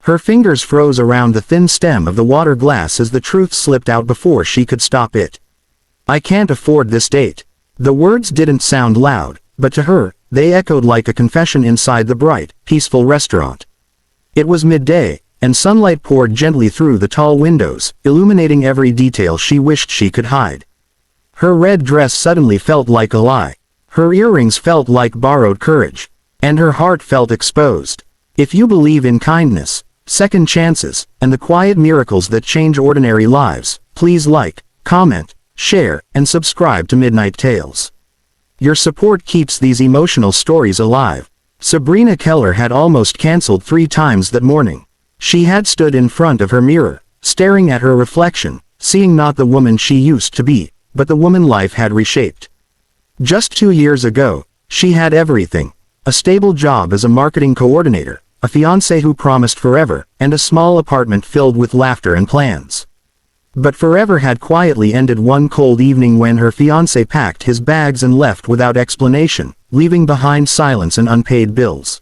Her fingers froze around the thin stem of the water glass as the truth slipped out before she could stop it. "I can't afford this date." The words didn't sound loud, but to her, they echoed like a confession inside the bright, peaceful restaurant. It was midday, and sunlight poured gently through the tall windows, illuminating every detail she wished she could hide. Her red dress suddenly felt like a lie. Her earrings felt like borrowed courage. And her heart felt exposed. If you believe in kindness, second chances, and the quiet miracles that change ordinary lives, please like, comment, share, and subscribe to Midnight Tales. Your support keeps these emotional stories alive. Sabrina Keller had almost canceled 3 times that morning. She had stood in front of her mirror, staring at her reflection, seeing not the woman she used to be, but the woman life had reshaped. Just 2 years ago, she had everything. A stable job as a marketing coordinator, a fiancé who promised forever, and a small apartment filled with laughter and plans. But forever had quietly ended one cold evening when her fiancé packed his bags and left without explanation, leaving behind silence and unpaid bills.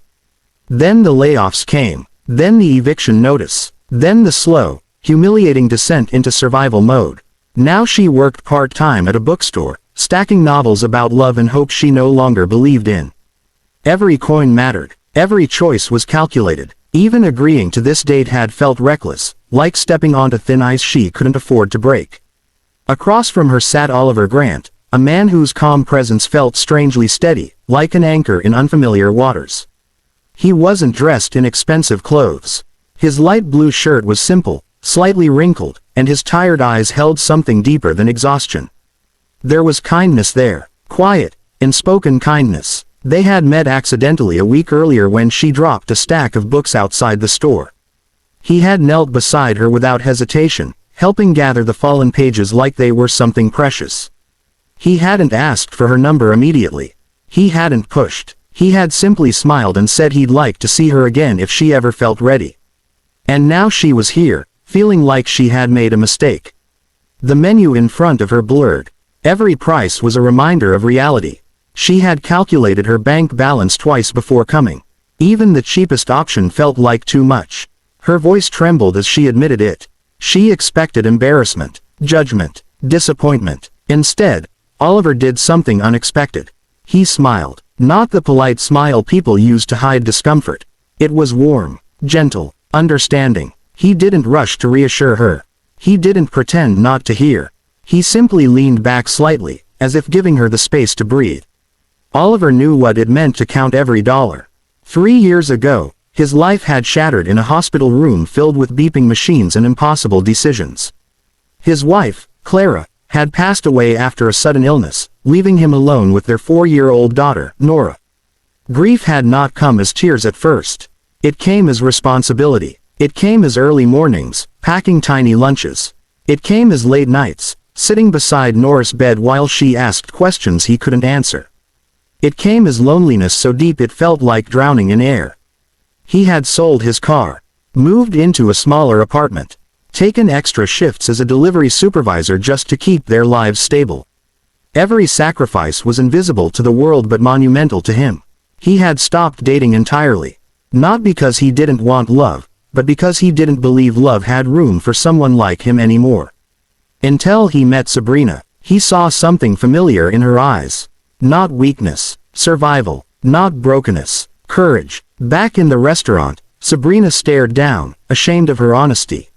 Then the layoffs came, then the eviction notice, then the slow, humiliating descent into survival mode. Now she worked part-time at a bookstore, stacking novels about love and hope she no longer believed in. Every coin mattered, every choice was calculated. Even agreeing to this date had felt reckless, like stepping onto thin ice she couldn't afford to break. Across from her sat Oliver Grant, a man whose calm presence felt strangely steady, like an anchor in unfamiliar waters. He wasn't dressed in expensive clothes. His light blue shirt was simple, slightly wrinkled, and his tired eyes held something deeper than exhaustion. There was kindness there, quiet, unspoken kindness. They had met accidentally a week earlier when she dropped a stack of books outside the store. He had knelt beside her without hesitation, helping gather the fallen pages like they were something precious. He hadn't asked for her number immediately. He hadn't pushed. He had simply smiled and said he'd like to see her again if she ever felt ready. And now she was here, feeling like she had made a mistake. The menu in front of her blurred. Every price was a reminder of reality. She had calculated her bank balance twice before coming. Even the cheapest option felt like too much. Her voice trembled as she admitted it. She expected embarrassment, judgment, disappointment. Instead, Oliver did something unexpected. He smiled. Not the polite smile people use to hide discomfort. It was warm, gentle, understanding. He didn't rush to reassure her. He didn't pretend not to hear. He simply leaned back slightly, as if giving her the space to breathe. Oliver knew what it meant to count every dollar. 3 years ago, his life had shattered in a hospital room filled with beeping machines and impossible decisions. His wife, Clara, had passed away after a sudden illness, leaving him alone with their 4-year-old daughter, Nora. Grief had not come as tears at first. It came as responsibility. It came as early mornings, packing tiny lunches. It came as late nights, sitting beside Nora's bed while she asked questions he couldn't answer. It came as loneliness so deep it felt like drowning in air. He had sold his car, moved into a smaller apartment, taken extra shifts as a delivery supervisor just to keep their lives stable. Every sacrifice was invisible to the world but monumental to him. He had stopped dating entirely. Not because he didn't want love, but because he didn't believe love had room for someone like him anymore. Until he met Sabrina, he saw something familiar in her eyes. Not weakness, survival, not brokenness, courage. Back in the restaurant, Sabrina stared down, ashamed of her honesty.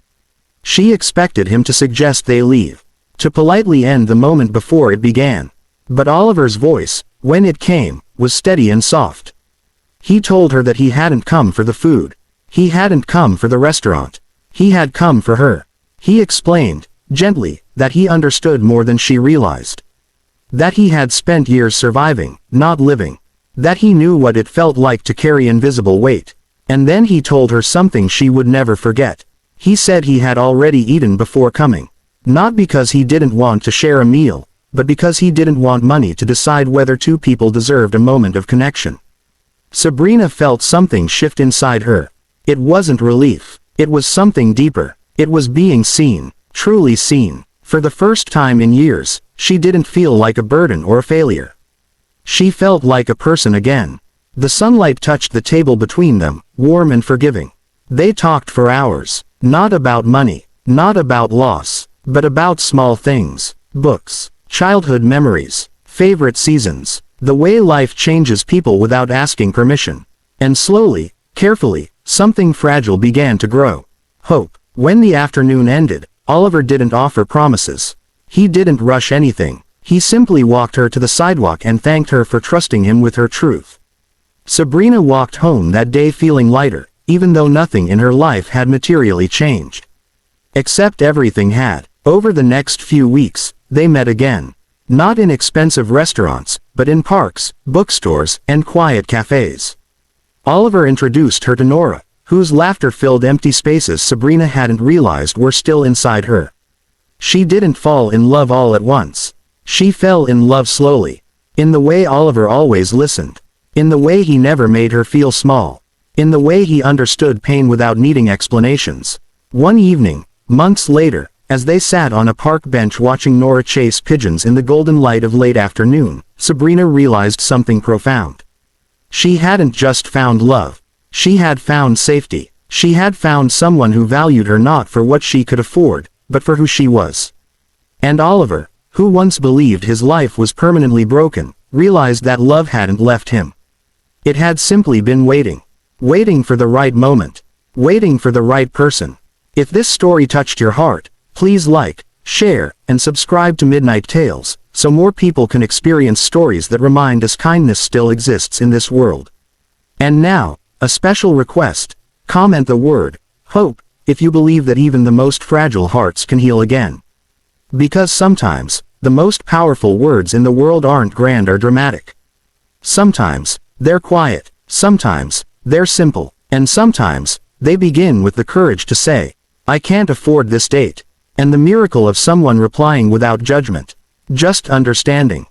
She expected him to suggest they leave, to politely end the moment before it began. But Oliver's voice, when it came, was steady and soft. He told her that he hadn't come for the food. He hadn't come for the restaurant. He had come for her. He explained, gently, that he understood more than she realized. That he had spent years surviving, not living. That he knew what it felt like to carry invisible weight. And then he told her something she would never forget. He said he had already eaten before coming. Not because he didn't want to share a meal, but because he didn't want money to decide whether two people deserved a moment of connection. Sabrina felt something shift inside her. It wasn't relief. It was something deeper. It was being seen, truly seen. For the first time in years, she didn't feel like a burden or a failure. She felt like a person again. The sunlight touched the table between them, warm and forgiving. They talked for hours, not about money, not about loss, but about small things, books, childhood memories, favorite seasons, the way life changes people without asking permission. And slowly, carefully, something fragile began to grow. Hope. When the afternoon ended, Oliver didn't offer promises. He didn't rush anything. He simply walked her to the sidewalk and thanked her for trusting him with her truth. Sabrina walked home that day feeling lighter, even though nothing in her life had materially changed. Except everything had. Over the next few weeks, they met again. Not in expensive restaurants, but in parks, bookstores, and quiet cafes. Oliver introduced her to Nora, whose laughter filled empty spaces Sabrina hadn't realized were still inside her. She didn't fall in love all at once. She fell in love slowly. In the way Oliver always listened. In the way he never made her feel small. In the way he understood pain without needing explanations. One evening, months later, as they sat on a park bench watching Nora chase pigeons in the golden light of late afternoon, Sabrina realized something profound. She hadn't just found love. She had found safety. She had found someone who valued her not for what she could afford, but for who she was. And Oliver, who once believed his life was permanently broken, realized that love hadn't left him. It had simply been waiting. Waiting for the right moment. Waiting for the right person. If this story touched your heart, please like, share, and subscribe to Midnight Tales, so more people can experience stories that remind us kindness still exists in this world. And now, a special request: comment the word hope if you believe that even the most fragile hearts can heal again. Because sometimes, the most powerful words in the world aren't grand or dramatic. Sometimes, they're quiet, sometimes, they're simple, and sometimes, they begin with the courage to say, "I can't afford this date," and the miracle of someone replying without judgment, just understanding.